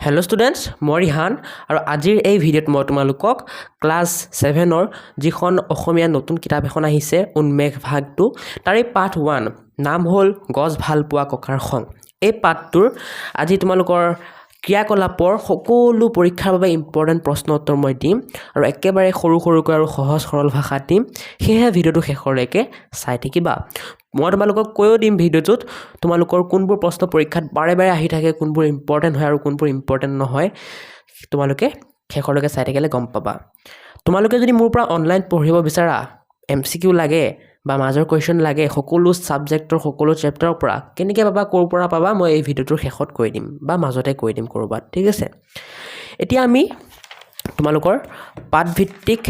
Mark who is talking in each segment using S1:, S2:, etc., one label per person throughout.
S1: Hello' students, মই ৰিহান আৰু আজিৰ এই ভিডিঅ'ত মই তোমালোকক ক্লাছ 7ৰ যিখন অসমীয়া নতুন কিতাপ এখন আহিছে উন্মেষ ভাগ 2 তাৰে পাৰ্ট 1 নাম হ'ল গছ ভাল পোৱা ককাৰ খং। এই পাৰ্টটোৰ আজি তোমালোকৰ ক্ৰিয়াকলাপৰ সকলো পৰীক্ষাৰ বাবে ইম্পৰ্টেণ্ট প্ৰশ্ন উত্তৰ মই দিম আৰু একেবাৰে সৰু সৰুকৈ আৰু সহজ সৰল ভাষাত দিম, সেয়েহে ভিডিঅ'টো শেষলৈকে চাই থাকিবা। মই তোমালোকক কৈও দিম ভিডিঅ'টোত তোমালোকৰ কোনবোৰ প্ৰশ্ন পৰীক্ষাত বাৰে বাৰে আহি থাকে, কোনবোৰ ইম্পৰ্টেণ্ট হয় আৰু কোনবোৰ ইম্পৰ্টেণ্ট নহয়, তোমালোকে শেষলৈকে চাই থাকিলে গম পাবা। তোমালোকে যদি মোৰ পৰা অনলাইন পঢ়িব বিচাৰা, MCQ লাগে বা মাজৰ কুৱেশ্যন লাগে, সকলো ছাবজেক্টৰ সকলো চেপ্টাৰৰ পৰা কেনেকৈ পাবা, ক'ৰ পৰা পাবা, মই এই ভিডিঅ'টোৰ শেষত কৈ দিম বা মাজতে কৈ দিম ক'ৰবাত, ঠিক আছে। এতিয়া আমি তোমালোকৰ পাঠভিত্তিক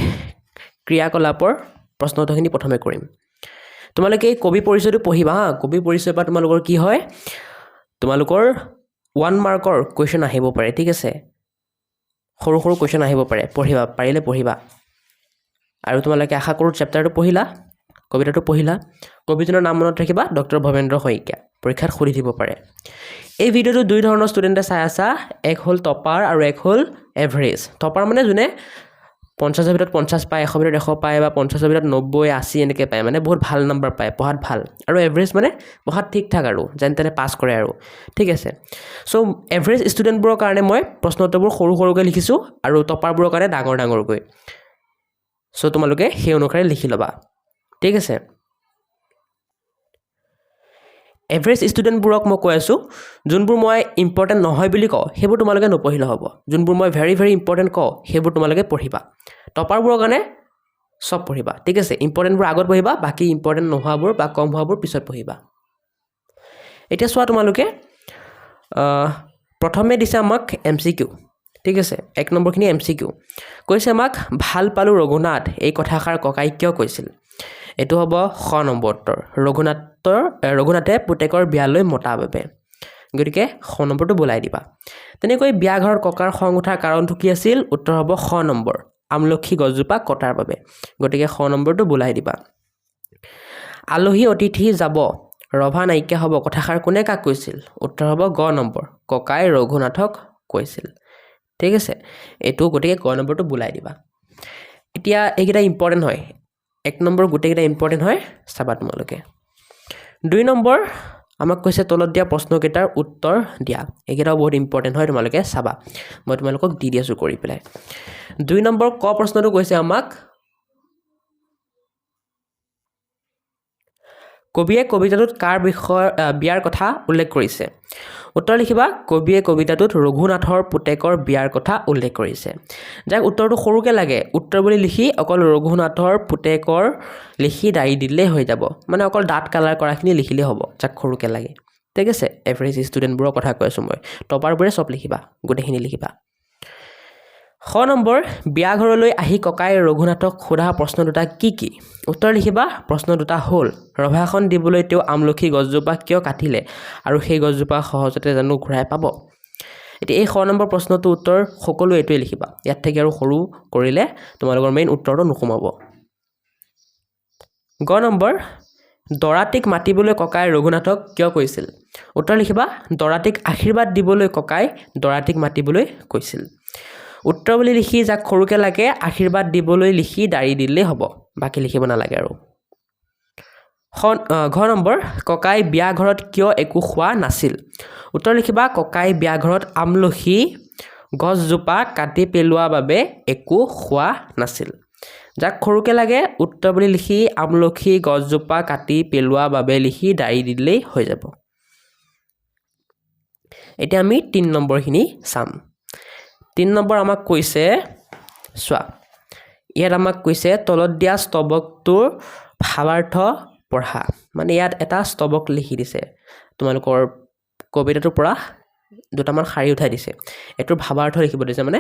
S1: ক্ৰিয়াকলাপৰ প্ৰশ্ন উত্তৰখিনি প্ৰথমে কৰিম। তোমালোকে এই কবি পৰিচয়টো পঢ়িবা হা। কবি পৰিচয়ৰ পৰা তোমালোকৰ কি হয়, তোমালোকৰ 1 মাৰ্কৰ কুৱেশ্যন আহিব পাৰে, ঠিক আছে। সৰু সৰু কুৱেশ্যন আহিব পাৰে, পঢ়িবা, পাৰিলে পঢ়িবা। আৰু তোমালোকে আশা কৰোঁ চেপ্টাৰটো পঢ়িলা, কবিতাটো পঢ়িলা। কবিজনৰ নাম মনত ৰাখিবা, ডক্টৰ ভৱেন্দ্ৰ শইকীয়া, পৰীক্ষাত সুধি দিব পাৰে। এই ভিডিঅ'টো দুই ধৰণৰ ষ্টুডেণ্টে চাই আছা, এক হ'ল টপাৰ আৰু এক হ'ল এভাৰেজ। টপাৰ মানে যোনে 50ৰ ভিতৰত 50 পায়, 100ৰ ভিতৰত 100 পায় বা 50ৰ ভিতৰত 90, 80 এনেকৈ পায়, মানে বহুত ভাল নম্বৰ পায়, পঢ়াত ভাল। আৰু এভাৰেজ মানে পঢ়াত ঠিক ঠাক আৰু যেনে তেনে পাছ কৰে আৰু, ঠিক আছে। চ' এভাৰেজ ষ্টুডেণ্টবোৰৰ কাৰণে মই প্ৰশ্ন উত্তৰবোৰ সৰু সৰুকৈ লিখিছোঁ আৰু টপাৰবোৰৰ কাৰণে ডাঙৰ ডাঙৰকৈ। চ' তোমালোকে সেই অনুসাৰে লিখি ল'বা, ঠিক আছে। এভাৰেজ ষ্টুডেণ্টবোৰক মই কৈ আছোঁ, যোনবোৰ মই ইম্পৰ্টেণ্ট নহয় বুলি কওঁ সেইবোৰ তোমালোকে নপঢ়িলে হ'ব। যোনবোৰ মই ভেৰি ভেৰি ইম্পৰ্টেণ্ট কওঁ সেইবোৰ তোমালোকে পঢ়িবা। টপাৰবোৰৰ কাৰণে চব পঢ়িবা, ঠিক আছে। ইম্পৰ্টেণ্টবোৰ আগত পঢ়িবা, বাকী ইম্পৰ্টেণ্ট নোহোৱাবোৰ বা কম হোৱাবোৰ পিছত পঢ়িবা। এতিয়া চোৱা, তোমালোকে প্ৰথমে দিছে আমাক MCQ, ঠিক আছে। 1 নম্বৰখিনি MCQ কৈছে আমাক, ভাল পালোঁ ৰঘুনাথ এই কথাষাৰ ককাই কিয় কৈছিল। এইটো হ'ব খ নম্বৰ উত্তৰ, ৰঘুনাথে পুতেকৰ বিয়ালৈ মতা বাবে। গতিকে খ নম্বৰটো বোলাই দিবা। তেনেকৈ বিয়া ঘৰত ককাৰ খং উঠাৰ কাৰণটো কি আছিল, উত্তৰ হ'ব খ নম্বৰ, আমলখি গছজোপা কটাৰ বাবে। গতিকে খ নম্বৰটো বোলাই দিবা। আলহী অতিথি যাব ৰভা নাইকিয়া হ'ব কথাষাৰ কোনে কাক কৈছিল, উত্তৰ হ'ব গ নম্বৰ, ককাই ৰঘুনাথক কৈছিল, ঠিক আছে। এইটো গতিকে গ নম্বৰটো বোলাই দিবা। এতিয়া এইকেইটা ইম্পৰ্টেণ্ট হয়, 1 নম্বৰ গোটেইকেইটা ইম্পৰ্টেণ্ট হয়, চাবা তোমালোকে। 2 নম্বৰ আমাক কৈছে তলত দিয়া প্ৰশ্নকেইটাৰ উত্তৰ দিয়া। এইকেইটাও বহুত ইম্পৰ্টেণ্ট হয়, তোমালোকে চাবা। মই তোমালোকক দি আছোঁ কৰি পেলাই। 2 নম্বৰ ক প্ৰশ্নটো কৈছে আমাক, কবিয়ে কবিতাটোত কাৰ বিয়াৰ কথা উল্লেখ কৰিছে। উত্তৰ লিখিবা, কবিয়ে কবিতাটোত ৰঘুনাথৰ পুতেকৰ বিয়াৰ কথা উল্লেখ কৰিছে। যাক উত্তৰটো সৰুকৈ লাগে, উত্তৰ বুলি লিখি অকল ৰঘুনাথৰ পুতেকৰ লিখি দাঁড়ি দিলেই হৈ যাব, মানে অকল দাঁত কালাৰ কৰাখিনি লিখিলেই হ'ব, যাক সৰুকৈ লাগে, ঠিক আছে। এভাৰেজ ষ্টুডেণ্টবোৰৰ কথা কৈ আছোঁ মই, টপাৰবোৰে চব লিখিবা, গোটেইখিনি লিখিবা। খ নম্বৰ, বিয়া ঘৰলৈ আহি ককাই ৰঘুনাথক সোধা প্ৰশ্ন দুটা কি কি। উত্তৰ লিখিবা, প্ৰশ্ন দুটা হ'ল, ৰভাখন দিবলৈ তেওঁ আমলখি গছজোপা কিয় কাটিলে আৰু সেই গছজোপা সহজতে জানো ঘূৰাই পাব। এতিয়া এই খ নম্বৰ প্ৰশ্নটো উত্তৰ সকলো এইটোৱে লিখিবা, ইয়াত থাকি আৰু সৰু কৰিলে তোমালোকৰ মেইন উত্তৰটো নোসোমাব। গ নম্বৰ, দৰাটিক মাতিবলৈ ককাই ৰঘুনাথক কিয় কৈছিল। উত্তৰ লিখিবা, দৰাটিক আশীৰ্বাদ দিবলৈ ককাই দৰাটিক মাতিবলৈ কৈছিল। উত্তৰ বুলি লিখি যাক সৰুকৈ লাগে আশীৰ্বাদ দিবলৈ লিখি দাঁড়ি দিলেই হ'ব, বাকী লিখিব নালাগে আৰু। ঘ নম্বৰ, ককাই বিয়া ঘৰত কিয় একো খোৱা নাছিল। উত্তৰ লিখিবা, ককাই বিয়া ঘৰত আমলখি গছজোপা কাটি পেলোৱা বাবে একো খোৱা নাছিল। যাক সৰুকৈ লাগে উত্তৰ বুলি লিখি আমলখি গছজোপা কাটি পেলোৱা বাবে লিখি দাঁড়ি দিলেই হৈ যাব। এতিয়া আমি 3 নম্বৰখিনি চাম। 3 নম্বৰ আমাক কৈছে, চোৱা, ইয়াত আমাক কৈছে তলত দিয়া স্তৱকটোৰ ভাৱাৰ্থ পঢ়া। মানে ইয়াত এটা স্তৱক লিখি দিছে, তোমালোকৰ কবিতাটোৰ পৰা দুটামান শাৰী উঠাই দিছে, এইটোৰ ভাৱাৰ্থ লিখিব দিছে, মানে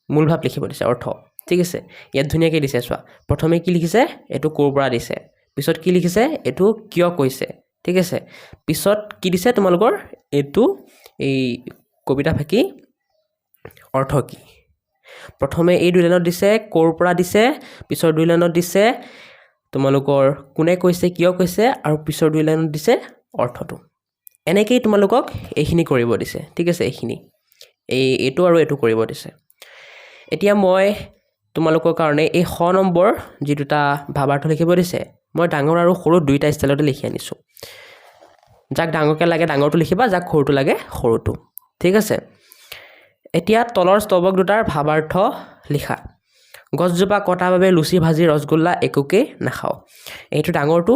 S1: মূল ভাৱ লিখিব দিছে, অৰ্থ, ঠিক আছে। ইয়াত ধুনীয়াকৈ দিছে, চোৱা, প্ৰথমে কি লিখিছে, এইটো ক'ৰ পৰা দিছে, পিছত কি লিখিছে, এইটো কিয় কৈছে, ঠিক আছে। পিছত কি দিছে তোমালোকৰ, এইটো এই কবিতা ফাকি অৰ্থ কি। প্ৰথমে এই 2 লাইনত দিছে ক'ৰ পৰা দিছে, পিছৰ 2 লাইনত দিছে তোমালোকৰ কোনে কৈছে কিয় কৈছে, আৰু পিছৰ 2 লাইনত দিছে অৰ্থটো। এনেকেই তোমালোকক এইখিনি কৰিব দিছে, ঠিক আছে। এইখিনি এইটো আৰু এইটো কৰিব দিছে এতিয়া মই তোমালোকৰ কাৰণে এই শ নম্বৰ যি দুটা ভাৱাৰ্থ লিখিব দিছে মই ডাঙৰ আৰু সৰু দুইটা ষ্টাইলতে লিখি আনিছোঁ যাক ডাঙৰকে লাগে ডাঙৰটো লিখিবা যাক সৰুটো লাগে সৰুটো ঠিক আছে এতিয়া তলৰ স্তৱক দুটাৰ ভাৱাৰ্থ লিখা গছজোপা কটা বাবে লুচি ভাজি ৰসগোল্লা একোকে নাখাও এইটো ডাঙৰটো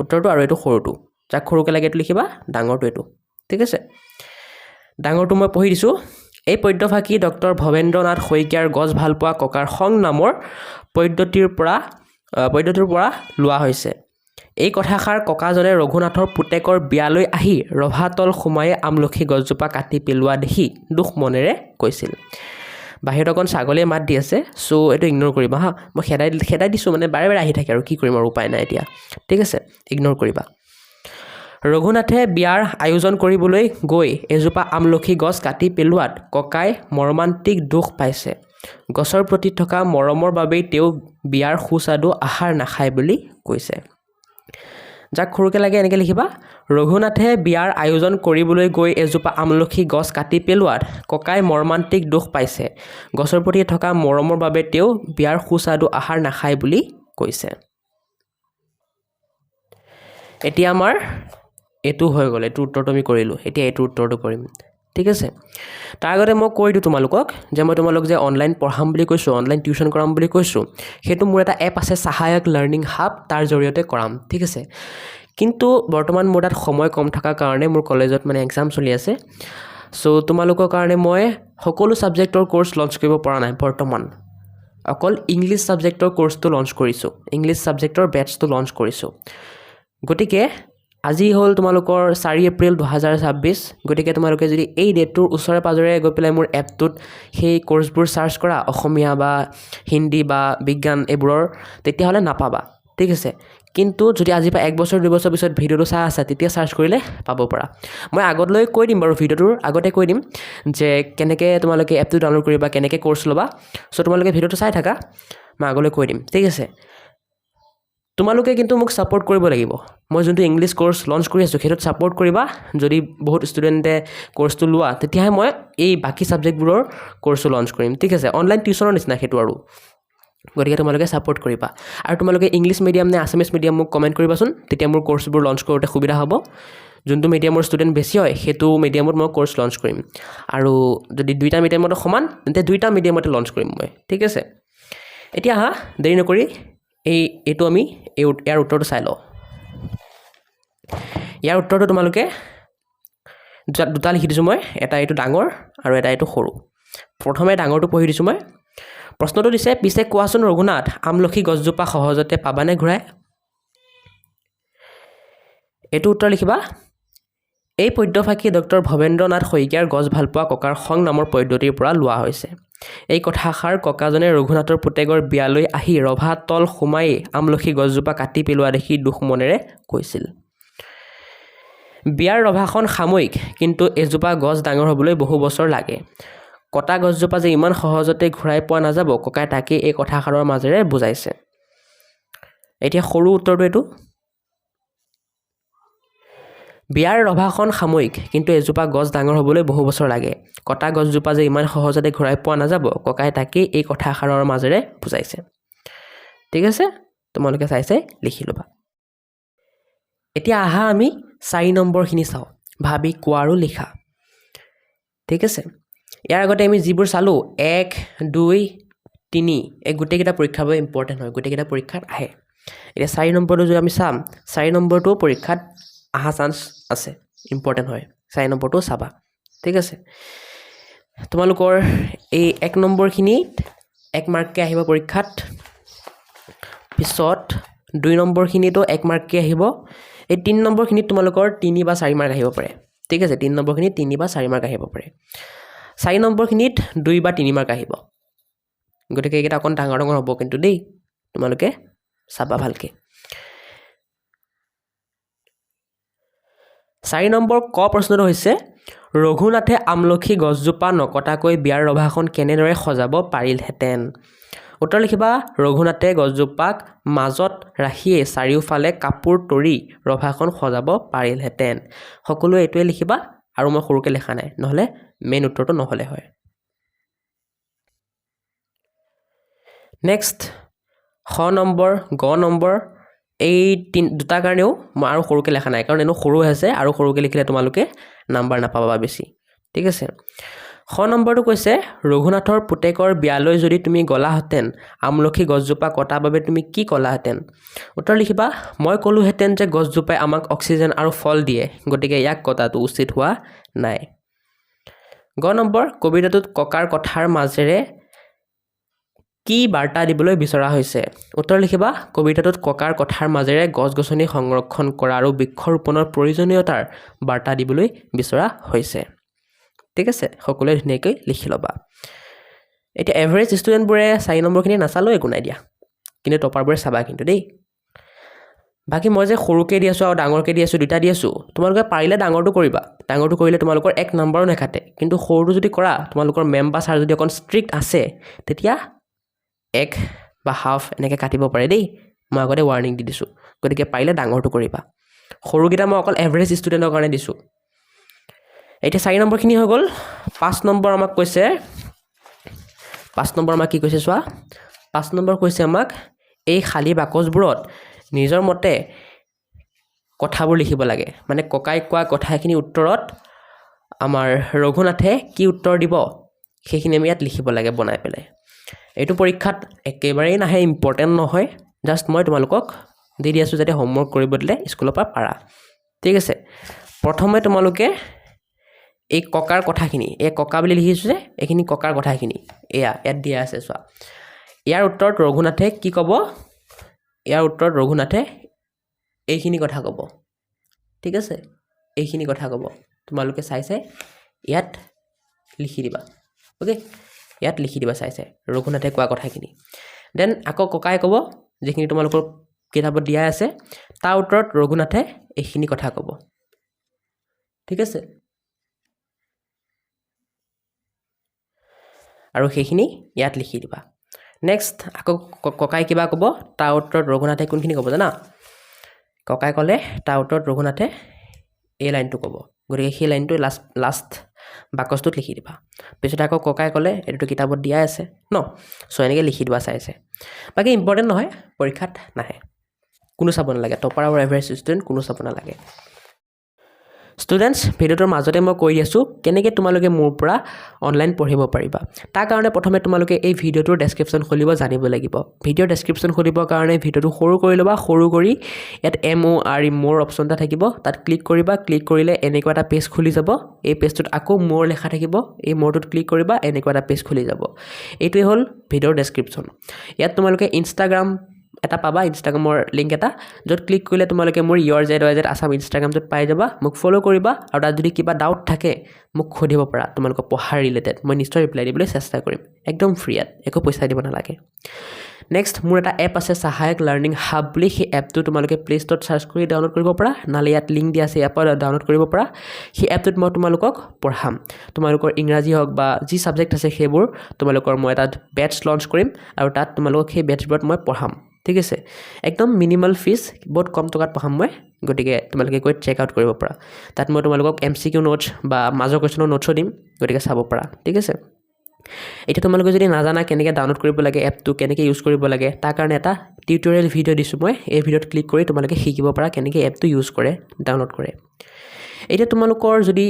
S1: উত্তৰটো আৰু এইটো সৰুটো যাক সৰুকে লাগে এইটো লিখিবা ডাঙৰটো এইটো ঠিক আছে ডাঙৰটো মই পঢ়ি দিছোঁ এই পদ্যফাকি ডক্টৰ ভৱেন্দ্ৰনাথ শইকীয়াৰ গছ ভালপোৱা ককাৰ সং নামৰ পদ্ধতিৰ পৰা লোৱা হৈছে এই কথাষাৰ ককাজনে ৰঘুনাথৰ পুতেকৰ বিয়ালৈ আহি ৰভাতল সোমাই আমলখি গছজোপা কাটি পেলোৱা দেখি দুখ মনেৰে কৈছিল বাহিৰত অকণ ছাগলীয়ে মাত দি আছে চ' এইটো ইগন'ৰ কৰিবা হা মই খেদাই দিছোঁ মানে বাৰে বাৰে আহি থাকে আৰু কি কৰিম আৰু উপায় নাই এতিয়া ঠিক আছে ইগন'ৰ কৰিবা ৰঘুনাথে বিয়াৰ আয়োজন কৰিবলৈ গৈ এজোপা আমলখি গছ কাটি পেলোৱাত ককাই মৰ্মান্তিক দুখ পাইছে গছৰ প্ৰতি থকা মৰমৰ বাবেই তেওঁ বিয়াৰ সুস্বাদু আহাৰ নাখায় বুলি কৈছে যাক সৰুকে লাগে এনেকৈ লিখিবা ৰঘুনাথে বিয়াৰ আয়োজন কৰিবলৈ গৈ এজোপা আমলখি গছ কাটি পেলোৱাত ককাই মৰ্মান্তিক দুখ পাইছে গছৰ প্ৰতি থকা মৰমৰ বাবে তেওঁ বিয়াৰ সুস্বাদু আহাৰ নাখায় বুলি কৈছে এতিয়া আমাৰ এইটো হৈ গ'ল এইটো উত্তৰটো আমি কৰিলোঁ এতিয়া এইটো উত্তৰটো কৰিম ঠিক আছে তাৰ আগতে মই কৈ দিওঁ তোমালোকক যে মই তোমালোক যে অনলাইন পঢ়াম বুলি কৈছোঁ অনলাইন টিউশ্যন কৰাম বুলি কৈছোঁ সেইটো মোৰ এটা এপ আছে সহায়ক লাৰ্ণিং হাব তাৰ জৰিয়তে কৰাম ঠিক আছে কিন্তু বৰ্তমান মোৰ তাত সময় কম থকাৰ কাৰণে মোৰ কলেজত মানে এক্সাম চলি আছে চ' তোমালোকৰ কাৰণে মই সকলো ছাবজেক্টৰ কোৰ্চ লঞ্চ কৰিব পৰা নাই বৰ্তমান অকল ইংলিছ ছাবজেক্টৰ কোৰ্চটো লঞ্চ কৰিছোঁ ইংলিছ ছাবজেক্টৰ বেটছটো লঞ্চ কৰিছোঁ গতিকে আজি হ'ল তোমালোকৰ 4 এপ্ৰিল 2026 গতিকে তোমালোকে যদি এই ডেটটোৰ ওচৰে পাজৰে গৈ পেলাই মোৰ এপটোত সেই কোৰ্চবোৰ চাৰ্চ কৰা অসমীয়া বা হিন্দী বা বিজ্ঞান এইবোৰৰ তেতিয়াহ'লে নাপাবা ঠিক আছে কিন্তু যদি আজি পৰা 1 বছৰ 2 বছৰ পিছত ভিডিঅ'টো চাই আছা তেতিয়া চাৰ্চ কৰিলে পাব পৰা মই আগলৈ কৈ দিম বাৰু ভিডিঅ'টোৰ আগতে কৈ দিম যে কেনেকৈ তোমালোকে এপটো ডাউনলোড কৰিবা কেনেকৈ কোৰ্চ ল'বা চ' তোমালোকে ভিডিঅ'টো চাই থাকা মই আগলৈ কৈ দিম ঠিক আছে তোমালোকে কিন্তু মোক ছাপোৰ্ট কৰিব লাগিব মই যোনটো ইংলিছ কোৰ্চ লঞ্চ কৰি আছোঁ সেইটোত ছাপোৰ্ট কৰিবা যদি বহুত ষ্টুডেণ্টে কোৰ্চটো লোৱা তেতিয়াহে মই এই বাকী ছাবজেক্টবোৰৰ কোৰ্চটো লঞ্চ কৰিম ঠিক আছে অনলাইন টিউশ্যনৰ নিচিনা সেইটো আৰু গতিকে তোমালোকে ছাপোৰ্ট কৰিবা আৰু তোমালোকে ইংলিছ মিডিয়াম নে আছামিছ মিডিয়াম মোক কমেণ্ট কৰিবাচোন তেতিয়া মোৰ কোৰ্চবোৰ লঞ্চ কৰোঁতে সুবিধা হ'ব যোনটো মিডিয়ামৰ ষ্টুডেণ্ট বেছি হয় সেইটো মিডিয়ামত মই কোৰ্চ লঞ্চ কৰিম আৰু যদি দুইটা মিডিয়ামতে সমান তেন্তে দুইটা মিডিয়ামতে লঞ্চ কৰিম মই ঠিক আছে এতিয়া আহা দেৰি নকৰি এইটো আমি ইয়াৰ উত্তৰটো চাই লওঁ ইয়াৰ উত্তৰটো তোমালোকে দুটা লিখি দিছোঁ মই এটা এইটো ডাঙৰ আৰু এটা এইটো সৰু প্ৰথমে ডাঙৰটো পঢ়ি দিছোঁ মই প্ৰশ্নটো দিছে পিছে কোৱাচোন ৰঘুনাথ আমলখি গছজোপা সহজতে পাবানে ঘূৰাই এইটো উত্তৰ লিখিবা এই পদ্যফাকি ডক্টৰ ভৱেন্দ্ৰনাথ শইকীয়াৰ গছ ভালপোৱা ককাৰ সং নামৰ পদ্ধতিৰ পৰা লোৱা হৈছে এই কথাষাৰ ককাজনে ৰঘুনাথৰ পুতেকৰ বিয়ালৈ আহি ৰভাতল সোমাই আমলখি গছজোপা কাটি পেলোৱা দেখি দুখ মনেৰে কৈছিল বিয়াৰ ৰভাখন সাময়িক কিন্তু এজোপা গছ ডাঙৰ হ'বলৈ বহু বছৰ লাগে কটা গছজোপা যে ইমান সহজতে ঘূৰাই পোৱা নাযাব ককাই তাকেই এই কথাষাৰৰ মাজেৰে বুজাইছে এতিয়া সৰু উত্তৰটো এইটো বিয়াৰ ৰভাখন সাময়িক কিন্তু এজোপা গছ ডাঙৰ হ'বলৈ বহু বছৰ লাগে কটা গছজোপা যে ইমান সহজতে ঘূৰাই পোৱা নাযাব ককাই তাকেই এই কথাষাৰৰ মাজেৰে বুজাইছে ঠিক আছে তোমালোকে চাই লিখি ল'বা এতিয়া আহা আমি 4 নম্বৰখিনি চাওঁ ভাবি কোৱা আৰু লিখা ঠিক আছে ইয়াৰ আগতে আমি যিবোৰ চালোঁ 1 2 3 এই গোটেইকেইটা পৰীক্ষাৰ বাবে ইম্পৰ্টেণ্ট হয় গোটেইকেইটা পৰীক্ষাত আহে এতিয়া 4 নম্বৰটো যদি আমি চাম 4 নম্বৰটো পৰীক্ষাত আহা চান্স আছে ইম্পৰ্টেণ্ট হয় 4 নম্বৰটো চাবা ঠিক আছে তোমালোকৰ এই 1 নম্বৰখিনিত 1 মাৰ্ককৈ আহিব পৰীক্ষাত পিছত 2 নম্বৰখিনিতো 1 মাৰ্ককৈ আহিব এই 3 নম্বৰখিনিত তোমালোকৰ 3 বা 4 মাৰ্ক আহিব পাৰে ঠিক আছে 3 নম্বৰখিনিত 3 বা 4 মাৰ্ক আহিব পাৰে 4 নম্বৰখিনিত 2 বা 3 মাৰ্ক আহিব গতিকে এইকেইটা অকণ ডাঙৰ ডাঙৰ হ'ব কিন্তু দেই তোমালোকে চাবা ভালকৈ 4 নম্বৰ ক প্ৰশ্নটো হৈছে ৰঘুনাথে আমলখি গছজোপা নকটাকৈ বিয়াৰ ৰভাখন কেনেদৰে সজাব পাৰিলহেঁতেন উত্তৰ লিখিবা ৰঘুনাথে গছজোপাক মাজত ৰাখিয়ে চাৰিওফালে কাপোৰ তৰি ৰভাখন সজাব পাৰিলহেঁতেন সকলোৱে এইটোৱে লিখিবা আৰু মই সৰুকৈ লেখা নাই নহ'লে মেইন উত্তৰটো নহ'লে হয় নেক্সট খ নম্বৰ গ নম্বৰ এই দুটাৰ কাৰণেও মই আৰু সৰুকৈ লেখা নাই কাৰণ এনো সৰু আছে আৰু সৰুকৈ লিখিলে তোমালোকে নাম্বাৰ নাপাবা বেছি ঠিক আছে খ নম্বৰটো কৈছে ৰঘুনাথৰ পুতেকৰ বিয়ালৈ যদি তুমি গলাহেঁতেন আমলখি গছজোপা কটা বাবে তুমি কি ক'লাহেঁতেন উত্তৰ লিখিবা মই ক'লোহেঁতেন যে গছজোপাই আমাক অক্সিজেন আৰু ফল দিয়ে গতিকে ইয়াক কটাটো উচিত হোৱা নাই গ নম্বৰ কবিতাটোত ককাৰ কথাৰ মাজেৰে কি বাৰ্তা দিবলৈ বিচৰা হৈছে উত্তৰ লিখিবা কবিতাটোত ককাৰ কথাৰ মাজেৰে গছ-গছনি সংৰক্ষণ কৰা আৰু বৃক্ষৰোপণৰ প্ৰয়োজনীয়তাৰ বাৰ্তা দিবলৈ বিচৰা হৈছে ঠিক আছে সকলোৱে ধুনীয়াকৈ লিখি ল'বা এতিয়া এভাৰেজ ষ্টুডেণ্টবোৰে 4 নম্বৰখিনি নাচালেও একো নাই দিয়া কিন্তু টপাৰবোৰে চাবা কিন্তু দেই বাকী মই যে সৰুকৈ দি আছোঁ আৰু ডাঙৰকৈ দি আছোঁ দুটা দি আছোঁ তোমালোকে পাৰিলে ডাঙৰটো কৰিবা ডাঙৰটো কৰিলে তোমালোকৰ 1 নম্বৰো নাকাটে কিন্তু সৰুটো যদি কৰা তোমালোকৰ মেম বা ছাৰ যদি অকণ ষ্ট্ৰিক্ট আছে তেতিয়া 1 বা হাফ এনেকৈ কাটিব পাৰে দেই মই আগতে ৱাৰ্ণিং দি দিছোঁ গতিকে পাৰিলে ডাঙৰটো কৰিবা সৰুকেইটা মই অকল এভাৰেজ ষ্টুডেণ্টৰ কাৰণে দিছোঁ এতিয়া 4 নম্বৰখিনি হৈ গ'ল 5 নম্বৰ আমাক কৈছে 5 নম্বৰ আমাক কি কৈছে চোৱা 5 নম্বৰ কৈছে আমাক এই খালী বাকচবোৰত নিজৰ মতে কথাবোৰ লিখিব লাগে মানে ককাই কোৱা কথাখিনি উত্তৰত আমাৰ ৰঘুনাথে কি উত্তৰ দিব সেইখিনি আমি ইয়াত লিখিব লাগে বনাই পেলাই এইটো পৰীক্ষাত একেবাৰেই নাহে ইম্পৰ্টেণ্ট নহয় জাষ্ট মই তোমালোকক দি আছোঁ যাতে হোমৱৰ্ক কৰিব দিলে স্কুলৰ পৰা পাৰা ঠিক আছে প্ৰথমে তোমালোকে এই ককাৰ কথাখিনি এই ককা বুলি লিখিছোঁ যে এইখিনি ককাৰ কথাখিনি ইয়াত দিয়া আছে চোৱা ইয়াৰ উত্তৰত ৰঘুনাথে কি ক'ব ইয়াৰ উত্তৰত ৰঘুনাথে এইখিনি কথা ক'ব ঠিক আছে এইখিনি কথা ক'ব তোমালোকে চাই ইয়াত লিখি দিবা ওকে ইয়াত লিখি দিবা চাই ৰঘুনাথে কোৱা কথাখিনি দেন আকৌ ককাই ক'ব যিখিনি তোমালোকৰ কিতাপত দিয়া আছে তাৰ উত্তৰত ৰঘুনাথে এইখিনি কথা ক'ব ঠিক আছে আৰু সেইখিনি ইয়াত লিখি দিবা নেক্সট আকৌ ককাই কিবা ক'ব তাৰ উত্তৰত ৰঘুনাথে কোনখিনি ক'ব জানা ককাই ক'লে তাৰ উত্তৰত ৰঘুনাথে এই লাইনটো ক'ব গতিকে সেই লাইনটো লাষ্ট বাকচটোত লিখি দিবা পিছত আকৌ ককাই ক'লে এইটো কিতাপত দিয়া আছে ন চ' এনেকৈ লিখি দিবা চাই বাকী ইম্পৰ্টেণ্ট নহয় পৰীক্ষাত নাহে কোনো চাব নালাগে টপাৰ আৰু এভাৰেজ ষ্টুডেণ্ট কোনো চাব নালাগে ষ্টুডেণ্টছ ভিডিঅ'টোৰ মাজতে মই কৈ আছোঁ কেনেকৈ তোমালোকে মোৰ পৰা অনলাইন পঢ়িব পাৰিবা তাৰ কাৰণে প্ৰথমে তোমালোকে এই ভিডিঅ'টোৰ ডেছক্ৰিপশ্যন খুলিব জানিব লাগিব ভিডিঅ'ৰ ডেছক্ৰিপশ্যন খুলিবৰ কাৰণে ভিডিঅ'টো সৰু কৰি ল'বা সৰু কৰি ইয়াত MORE মোৰ অপশ্যন এটা থাকিব তাত ক্লিক কৰিবা ক্লিক কৰিলে এনেকুৱা এটা পেজ খুলি যাব এই পেজটোত আকৌ মোৰ লেখা থাকিব এই মোৰটোত ক্লিক কৰিবা এনেকুৱা এটা পেজ খুলি যাব এইটোৱে হ'ল ভিডিঅ'ৰ ডেছক্ৰিপশ্যন ইয়াত তোমালোকে ইনষ্টাগ্ৰাম এটা পাবা ইনষ্টাগ্ৰামৰ লিংক এটা য'ত ক্লিক কৰিলে তোমালোকে মোৰ YourZYZ আছাম ইনষ্টাগ্ৰামটোত পাই যাবা মোক ফ'ল' কৰিবা আৰু তাত যদি কিবা ডাউট থাকে মোক সুধিব পাৰা তোমালোকৰ পঢ়াৰ ৰিলেটেড মই নিশ্চয় ৰিপ্লাই দিবলৈ চেষ্টা কৰিম একদম ফ্ৰী ইয়াত একো পইচা দিব নালাগে নেক্সট মোৰ এটা এপ আছে সহায়ক লাৰ্ণিং হাব বুলি সেই এপটো তোমালোকে প্লে ষ্ট'ৰত চাৰ্চ কৰি ডাউনলোড কৰিব পাৰা নহ'লে ইয়াত লিংক দিয়া আছে এপত ডাউনলোড কৰিব পাৰা সেই এপটোত মই তোমালোকক পঢ়াম তোমালোকৰ ইংৰাজী হওক বা যি ছাবজেক্ট আছে সেইবোৰ তোমালোকৰ মই এটা বেটছ লঞ্চ কৰিম আৰু তাত তোমালোকক সেই বেটছবোৰত মই পঢ়াম ঠিক আছে একদম মিনিমাল ফিজ বহুত কম টকাত পঢ়াম মই গতিকে তোমালোকে গৈ চেক আউট কৰিব পাৰা তাত মই তোমালোকক MCQ নোটছ বা মাজৰ কুৱেশ্যনৰ নোটছো দিম গতিকে চাব পাৰা ঠিক আছে এতিয়া তোমালোকে যদি নাজানা কেনেকৈ ডাউনলোড কৰিব লাগে এপটো কেনেকৈ ইউজ কৰিব লাগে তাৰ কাৰণে এটা টিউটৰিয়েল ভিডিঅ' দিছোঁ মই এই ভিডিঅ'ত ক্লিক কৰি তোমালোকে শিকিব পাৰা কেনেকৈ এপটো ইউজ কৰে ডাউনলোড কৰে এতিয়া তোমালোকৰ যদি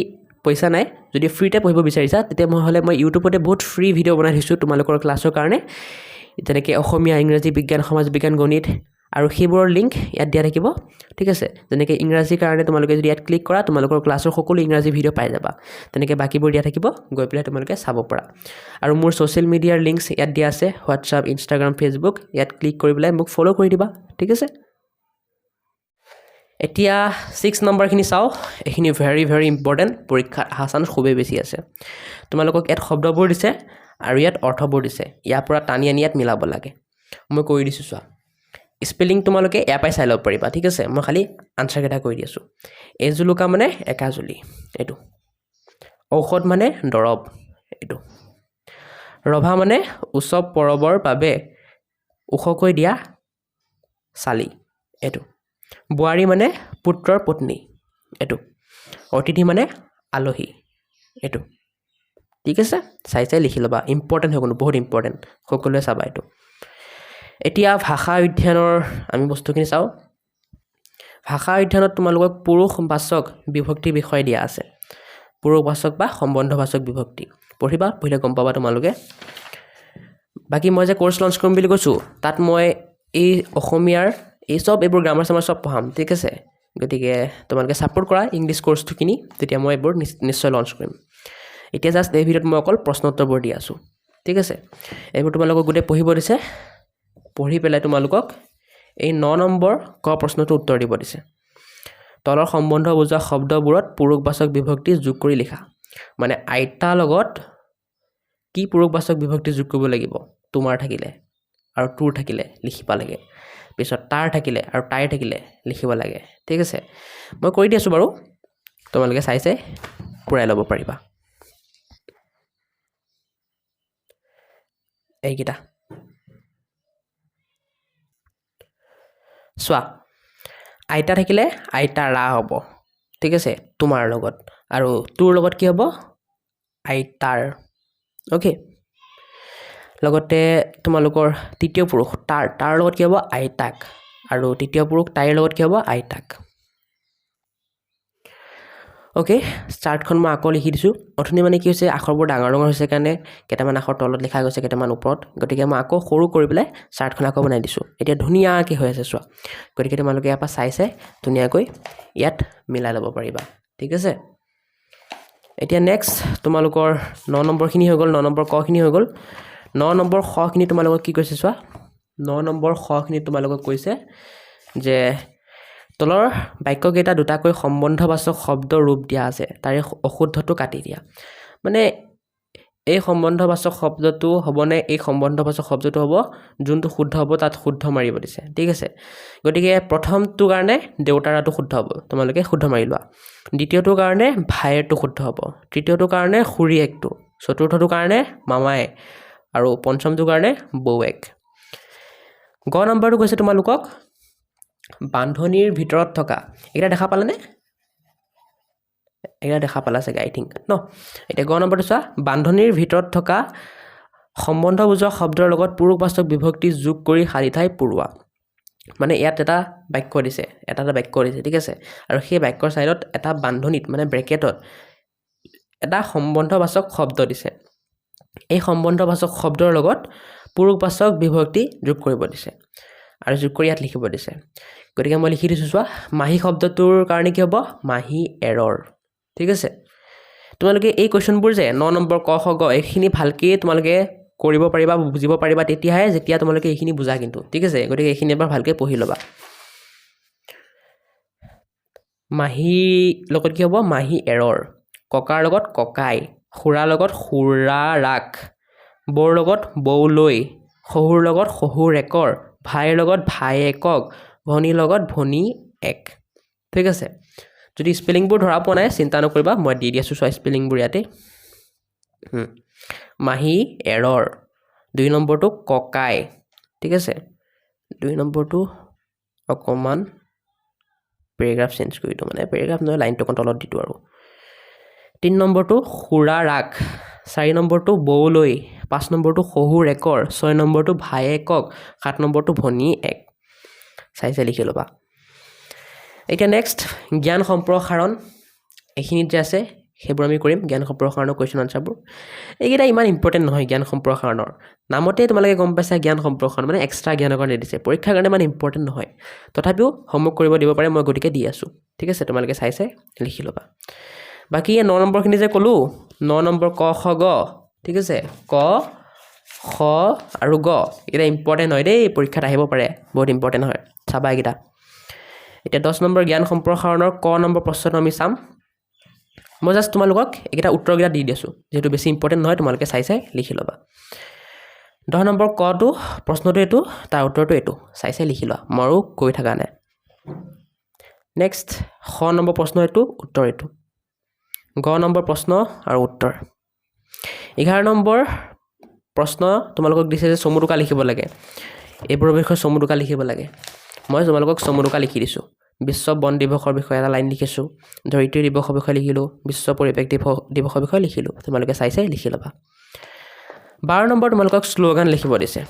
S1: পইচা নাই যদি ফ্ৰীতে পঢ়িব বিচাৰিছা তেতিয়া মই ইউটিউবতে বহুত ফ্ৰী ভিডিঅ' বনাই দিছোঁ তোমালোকৰ ক্লাছৰ কাৰণে যেনেকৈ অসমীয়া ইংৰাজী বিজ্ঞান সমাজ বিজ্ঞান গণিত আৰু সেইবোৰৰ লিংক ইয়াত দিয়া থাকিব ঠিক আছে যেনেকৈ ইংৰাজীৰ কাৰণে তোমালোকে যদি ইয়াত ক্লিক কৰা তোমালোকৰ ক্লাছৰ সকলো ইংৰাজী ভিডিঅ' পাই যাবা তেনেকৈ বাকীবোৰ দিয়া থাকিব গৈ পেলাই তোমালোকে চাব পাৰা আৰু মোৰ ছ'চিয়েল মিডিয়াৰ লিংকছ ইয়াত দিয়া আছে হোৱাটছআপ ইনষ্টাগ্ৰাম ফেচবুক ইয়াত ক্লিক কৰি পেলাই মোক ফ'ল' কৰি দিবা ঠিক আছে এতিয়া 6 নম্বৰখিনি চাওঁ এইখিনি ভেৰি ভেৰি ইম্পৰ্টেণ্ট পৰীক্ষাত অহা চান্স খুবেই বেছি আছে তোমালোকক ইয়াত শব্দবোৰ দিছে আৰু ইয়াত অৰ্থবোৰ দিছে ইয়াৰ পৰা টানি আনি ইয়াত মিলাব লাগে মই কৈ দিছোঁ চোৱা স্পেলিং তোমালোকে ইয়াৰ পৰাই চাই ল'ব পাৰিবা ঠিক আছে মই খালি আনচাৰকেইটা কৈ দি আছোঁ এজুলুকা মানে একাজুলি এইটো ঔষধ মানে দৰৱ এইটো ৰভা মানে উৎসৱ পৰৱৰ বাবে ওখকৈ দিয়া চালি এইটো বোৱাৰী মানে পুত্ৰৰ পত্নী এইটো অতিথি মানে আলহী এইটো ঠিক আছে চাই লিখি ল'বা ইম্পৰ্টেণ্ট হয় কোনো বহুত ইম্পৰ্টেণ্ট সকলোৱে চাবা এইটো এতিয়া ভাষা অধ্যয়নৰ আমি বস্তুখিনি চাওঁ ভাষা অধ্যয়নত তোমালোকক পুৰুষবাচক বিভক্তি বিষয় দিয়া আছে পুৰুষবাচক বা সম্বন্ধবাচক বিভক্তি পঢ়িলে গম পাবা তোমালোকে বাকি মই যে কোৰ্স লঞ্চ কৰিম বুলি কৈছো তাত মই এই অসমীয়াৰ এই সব এইবোৰ গ্ৰামাৰ সামাৰ সব পঢ়াম ঠিক আছে গতিকে তোমালোকে সাপোৰ্ট কৰা ইংলিশ কোৰ্সটো কিনি তেতিয়া মই এইবোৰ নিশ্চয় লঞ্চ কৰিম এতিয়া জাস্ট এই ভিডিঅ'ত মই অকল প্ৰশ্ন উত্তৰবোৰ দি আছো ঠিক আছে এইবোৰ তোমালোকক গোটে পঢ়িব দিছে পঢ়ি পেলাই তোমালোকক এই 9 নম্বৰ ক প্ৰশ্নটো উত্তৰ দিব দিছে তলৰ সম্বন্ধ বুজোৱা শব্দবোৰত পুৰুষবাচক বিভক্তি যোগ কৰি লিখা মানে আইতা লগত কি পুৰুষবাচক বিভক্তি যোগ কৰিব লাগিব তোমাৰ থাকিলে আৰু তোৰ থাকিলে লিখিবা লাগে পিছত তাৰ থাকিলে আৰু তাইৰ থাকিলে লিখিব লাগে ঠিক আছে মই কৈ দিছো বাৰু তোমালোকে চাই পুৰাই ল'ব পাৰিবা এইকিটা সোৱা আইতা থাকিলে আইতাৰা হ'ব ঠিক আছে তোমাৰ লগত আৰু তোৰ লগত কি হ'ব আইতাৰ ওকে লগতে তোমালোকৰ তৃতীয় পুৰুষ তাৰ লগত কি হ'ব আইতাক আৰু তৃতীয় পুৰুষ তাইৰ লগত কি হ'ব আইতাক ওকে চাৰ্টখন মই আকৌ লিখি দিছো অথনি মানে কি হৈছে আখৰবোৰ ডাঙৰ হৈছে কাৰণে কেটামান আখৰ তলত লিখা গৈছে কেটামান ওপৰত গতিকে মই আকৌ সৰু কৰি পেলাই চাৰ্টখন আকৌ বনাই দিছো এতিয়া ধুনিয়াকৈ হৈ আছে চোৱা গতিকে তোমালোকে ইয়াৰ পৰা চাই ধুনিয়াকৈ ইয়াত মিলাই ল'ব পাৰিবা ঠিক আছে এতিয়া নেক্সট তোমালোকৰ 9 নম্বৰ খিনি হৈ গ'ল 9 নম্বৰ ক খিনি হৈ গ'ল 9 নম্বৰ খ খিনি তোমালোকক কি কৈছে চোৱা 9 নম্বৰ খ খিনি তোমালোকক কৈছে যে তলৰ বাক্যকেইটা দুটাকৈ সম্বন্ধবাচক শব্দ ৰূপ দিয়া আছে তাৰে অশুদ্ধটো কাটি দিয়া মানে এই সম্বন্ধবাচক শব্দটো হ'বনে এই সম্বন্ধবাচক শব্দটো হ'ব যোনটো শুদ্ধ হ'ব তাত শুদ্ধ মাৰিব দিছে ঠিক আছে গতিকে প্ৰথমটো কাৰণে দেউতাৰাটো শুদ্ধ হ'ব তোমালোকে শুদ্ধ মাৰি লোৱা দ্বিতীয়টো কাৰণে ভাইৰটো শুদ্ধ হ'ব তৃতীয়টো কাৰণে খুৰীয়েকটো চতুৰ্থটো কাৰণে মামাই আৰু পঞ্চমটো কাৰণে বৌৱেক গ নম্বৰটো কৈছে তোমালোকক বান্ধনীৰ ভিতৰত থকা এটা দেখা পালানে এটা দেখা পালা চাগে আই থিংক ন এটা গ নম্বৰটো চোৱা বান্ধনীৰ ভিতৰত থকা সম্বন্ধ বুজোৱা শব্দৰ লগত পুৰুষবাচক বিভক্তি যোগ কৰি খালি ঠাই পুৰোৱা মানে ইয়াত এটা বাক্য দিছে এটা বাক্য দিছে ঠিক আছে আৰু সেই বাক্যৰ সাইডত এটা বান্ধনীত মানে ব্ৰেকেটত এটা সম্বন্ধবাচক শব্দ দিছে এই সম্বন্ধবাচক শব্দৰ লগত পুৰুষবাচক বিভক্তি যোগ কৰিব দিছে আৰু যোগ কৰি ইয়াত লিখিব দিছে গতিকে মই লিখি দিছো চোৱা মাহী শব্দটোৰ কাৰণে কি হ'ব মাহী এৰৰ ঠিক আছে তোমালোকে এই কোৱেশ্চনবোৰ যে 9 নম্বৰ ক খ গ এইখিনি ভালকৈ তোমালোকে কৰিব পাৰিবা বুজিব পাৰিবা তেতিয়াহে যেতিয়া তোমালোকে এইখিনি বুজা কিন্তু ঠিক আছে গতিকে এইখিনি এবাৰ ভালকৈ পঢ়ি ল'বা মাহী লগত কি হ'ব মাহী এৰৰ ককাৰ লগত ককাই খুৰাৰ লগত খুৰাৰাক বৌৰ লগত বৌলৈ শহুৰ লগত শহুৰেকৰ ভাইৰ লগত ভায়েকক ভনীৰ লগত ভনী এক ঠিক আছে যদি স্পেলিংবোৰ ধৰা পোৱা নাই চিন্তা নকৰিবা মই দি আছো চোৱা স্পেলিংবোৰ ইয়াতে মাহী এৰৰ 2 নম্বৰটো ককাই ঠিক আছে 2 নম্বৰটো অকমান পেৰাগ্ৰাফ চেঞ্জ কৰি দিও মানে পেৰাগ্ৰাফ নহয় লাইনটো কন্ট্ৰলত দিটো আৰু 3 নম্বৰটো খুৰাৰাক 4 নম্বৰটো বৌলৈ 5 নম্বৰটো শহুৰেকৰ 6 নম্বৰটো ভায়েকক 7 নম্বৰটো ভনী এক চাই লিখি ল'বা এতিয়া নেক্সট জ্ঞান সম্প্ৰসাৰণ এইখিনিত যে আছে সেইবোৰ আমি কৰিম জ্ঞান সম্প্ৰসাৰণৰ কোৱেশ্চন আনসাৰবোৰ এইকেইটা ইমান ইম্পৰ্টেণ্ট নহয় জ্ঞান সম্প্ৰসাৰণৰ নামতে তোমালোকে গম পাইছা জ্ঞান সম্প্ৰসাৰণ মানে এক্সট্ৰা জ্ঞানৰ কাৰণে দিছে পৰীক্ষাৰ কাৰণে মানে ইম্পৰ্টেণ্ট নহয় তথাপিও হোমৱৰ্ক কৰিব দিব পাৰে মই গতিকে দি আছো ঠিক আছে তোমালোকে চাই লিখি ল'বা বাকি 9 নম্বৰখিনি যে ক'লো 9 নম্বৰ ক খ গ ঠিক আছে ক খ আৰু গ এটা ইম্পৰ্টেণ্ট হয় দেই পৰীক্ষাত আহিব পাৰে বহুত ইম্পৰ্টেণ্ট হয় চাবা এইকেইটা এতিয়া 10 নম্বৰ জ্ঞান সম্প্ৰসাৰণৰ ক নম্বৰ প্ৰশ্নটো আমি চাম মই জাস্ট তোমালোকক এইকেইটা উত্তৰকেইটা দি দিছো যেহেতু বেছি ইম্পৰ্টেণ্ট নহয় তোমালোকে চাই লিখি ল'বা 10 নম্বৰ কটো প্ৰশ্নটো এইটো তাৰ উত্তৰটো এইটো চাই লিখি লোৱা মৰো কৈ থাকা নাই নেক্সট খ নম্বৰ প্ৰশ্ন এইটো উত্তৰ এইটো গ নম্বৰ প্ৰশ্ন আৰু উত্তৰ 11 নম্বৰ প্ৰশ্ন তোমালোকক দিছে যে চমুটোকা লিখিব লাগে এইবোৰৰ বিষয়ে চমুটোকা লিখিব লাগে মই তোমালোকক চমুটোকা লিখি দিছো বিশ্ব বন দিৱসৰ বিষয়ে এটা লাইন লিখিছোঁ ধৰিত্ৰী দিৱসৰ বিষয়ে লিখিলোঁ বিশ্ব পৰিৱেশ দিৱসৰ বিষয়ে লিখিলোঁ তোমালোকে চাই লিখি ল'বা 12 নম্বৰ তোমালোকক শ্লোগান লিখিব দিছে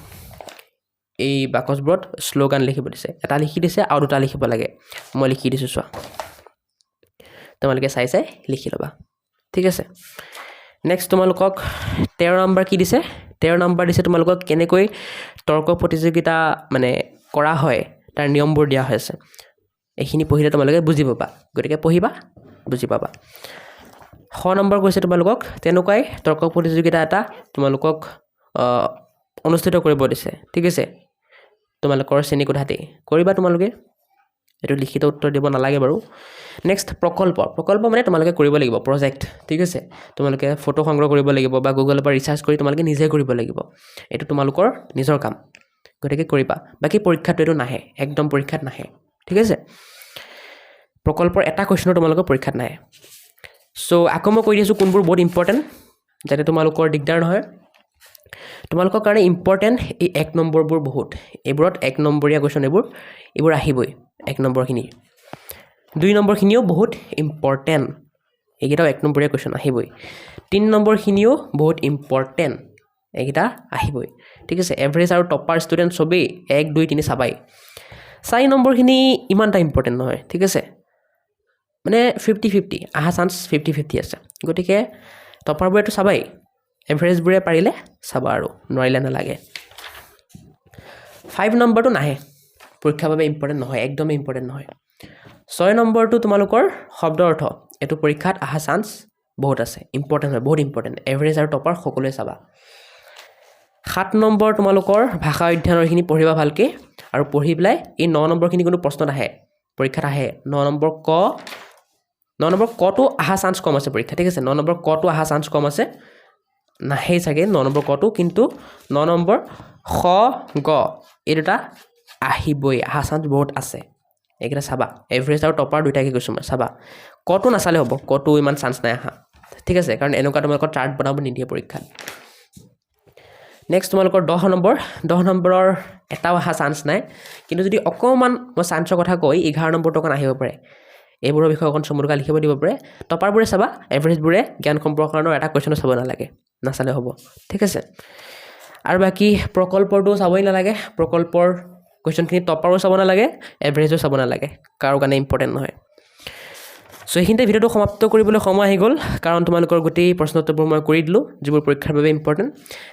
S1: এই বাকচবোৰত শ্লোগান লিখিব দিছে এটা লিখি দিছে আৰু দুটা লিখিব লাগে মই লিখি দিছোঁ চোৱা তোমালোকে চাই লিখি ল'বা ঠিক আছে নেক্সট তোমালোকক 13 নম্বৰ কি দিছে 13 নম্বৰ দিছে তোমালোকক কেনেকৈ তৰ্ক প্ৰতিযোগিতা মানে কৰা হয় তাৰ নিয়মবোৰ দিয়া হৈছে এইখিনি পঢ়িলে তোমালোকে বুজি পাবা গতিকে পঢ়িবা বুজি পাবা 6 নম্বৰ কৈছে তোমালোকক তেনেকুৱাই তৰ্ক প্ৰতিযোগিতা এটা তোমালোকক অনুষ্ঠিত কৰিব দিছে ঠিক আছে তোমালোকৰ শ্ৰেণীকোঠাতে কৰিবা তোমালোকে এটো লিখিত উত্তৰ দিব নালাগে বাৰু নেক্সট প্ৰকল্প মানে তোমালোকে কৰিব লাগিব প্ৰজেক্ট ঠিক আছে তোমালোকে ফটো সংগ্ৰহ কৰিব লাগিব বা গুগলৰ পৰা ৰিচাৰ্জ কৰি তোমালোকে নিজে কৰিব লাগিব এটো তোমালোকৰ নিজৰ কাম গতিকে কৰিবা বাকি পৰীক্ষাটো এটো নাহে একদম পৰীক্ষাত নাহে ঠিক আছে প্ৰকল্পৰ এটা কোৱেশ্চন তোমালোকৰ পৰীক্ষাত নাহে সো আকৌ মই কৈ দিছো কোনবোৰ বহুত ইম্পৰ্টেন্ট যাতে তোমালোকৰ দিগদাৰ নহয় তোমালোকৰ কাৰণে ইম্পৰ্টেন্ট এই 1 নম্বৰবোৰ বহুত এবোৰত 1 নম্বৰীয়া কোৱেশ্চন এবোৰ আহিবই 1 নম্বৰখিনি 2 নম্বৰখিনিও বহুত ইম্পৰ্টেন্ট এইকেইটাও 1 নম্বৰীয়া কোৱেশ্চন আহিবই 3 নম্বৰখিনিও বহুত ইম্পৰ্টেন্ট এইকেইটা আহিবই ঠিক আছে এভাৰেজ আৰু টপাৰ ষ্টুডেন্ট সবেই 1 2 3 চাবাই 4 নম্বৰখিনি ইমানটা ইম্পৰ্টেন্ট নহয় ঠিক আছে মানে 50-50 আহা চান্স 50-50 আছে গতিকে টপাৰবোৰেটো চাবাই এভাৰেজবোৰে পাৰিলে চাবা আৰু নোৱাৰিলে নালাগে 5 নম্বৰটো নাহে পৰীক্ষাৰ বাবে ইম্পৰ্টেন্ট নহয় একদম ইম্পৰ্টেন্ট নহয় 6 নম্বৰটো তোমালোকৰ শব্দ অৰ্থ এটো পৰীক্ষাত আহা চান্স বহুত আছে ইম্পৰ্টেন্ট হয় বহুত ইম্পৰ্টেন্ট এভাৰেজ আৰু টপাৰ সকলোৱে চাবা 7 নম্বৰ তোমালোকৰ ভাষা অধ্যয়নৰখিনি পঢ়িবা ভালকে আৰু পঢ়ি পেলাই এই 9 নম্বৰখিনি কোনো প্ৰশ্ন নাহে পৰীক্ষাত আহে 9 নম্বৰ কটো আহা চান্স কম আছে পৰীক্ষা ঠিক আছে 9 নম্বৰ কটো আহা চান্স কম আছে নাহে চাগে 9 নম্বৰ কটো কিন্তু 9 নম্বৰ খ গ এই দুটা আহিবই আহা চান্স বহুত আছে এইকেইটা চাবা এভাৰেজ আৰু টপাৰ দুইটাকে কৈছোঁ মই চাবা কটো নাচালে হ'ব কটো ইমান চান্স নাই আহা ঠিক আছে কাৰণ এনেকুৱা তোমালোকৰ চাৰ্ট বনাব নিদিয়ে পৰীক্ষাত নেক্সট তোমালোকৰ 10 নম্বৰৰ এটাও আহা চান্স নাই কিন্তু যদি অকমান মই চান্সৰ কথা কৈ 11 নম্বৰ টকা আহিব পাৰে এইবোৰৰ বিষয়ে অকণ চমুৰকা লিখিব দিব পাৰে টপাৰবোৰে চাবা এভাৰেজবোৰে জ্ঞান সম্প্ৰসাৰণৰ এটা কোৱেশ্চন চাব নালাগে নাচালে হ'ব ঠিক আছে আৰু বাকি প্ৰকল্পটো চাবই নালাগে প্ৰকল্পৰ কোৱেশ্চনখিনি টপাৰো চাব নালাগে এভাৰেজো চাব নালাগে কাৰো কাৰণে ইম্পৰ্টেন্ট নহয় সো এইখিনিতে ভিডিওটো সমাপ্ত কৰিবলৈ সময় আহি গ'ল কাৰণ তোমালোকৰ গোটেই প্ৰশ্নোত্তৰবোৰ মই কৰি দিলোঁ যিবোৰ পৰীক্ষাৰ বাবে ইম্পৰ্টেন্ট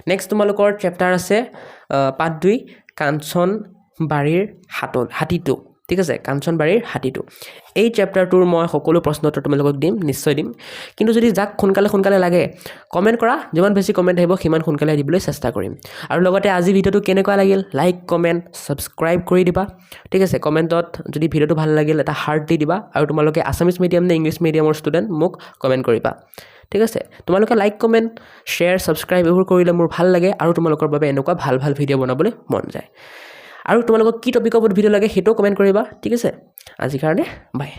S1: নেক্সট তোমালোকৰ চেপ্টাৰ আছে পাৰ্ট 2 কাঞ্চনবাৰীৰ হাতীটো ঠিক আছে কাঞ্চনবাৰীৰ হাতীটো এই চেপ্টাৰটোৰ মই সকলো প্ৰশ্নোত্তৰ তোমালোকক দিম নিশ্চয় দিম কিন্তু যদি যাক সোনকালে লাগে কমেন্ট কৰা যিমান বেছি কমেন্ট আহিব সিমান সোনকালে দিবলৈ চেষ্টা কৰিম আৰু লগতে আজি ভিডিওটো কেনেকুৱা লাগিল লাইক কমেন্ট সাবস্ক্ৰাইব কৰি দিবা ঠিক আছে কমেন্টত যদি ভিডিওটো ভাল লাগিল এটা হাৰ্ট দি দিবা আৰু তোমালোকে আসামিজ মিডিয়াম নে ইংলিশ মিডিয়ামৰ ষ্টুডেন্ট মোক কমেন্ট কৰিবা ঠিক আছে তোমালোকে লাইক কমেন্ট শ্বেয়াৰ সাবস্ক্ৰাইব এইবোৰ কৰিলে মোৰ ভাল লাগে আৰু তোমালোকৰ বাবে এনেকুৱা ভাল ভিডিও বনাবলৈ মন যায় আৰু তোমালোকক কি টপিকৰ ওপৰত ভিডিও লাগে হেটো কমেন্ট কৰিবা ঠিক আছে আজিৰ কাৰণে বাই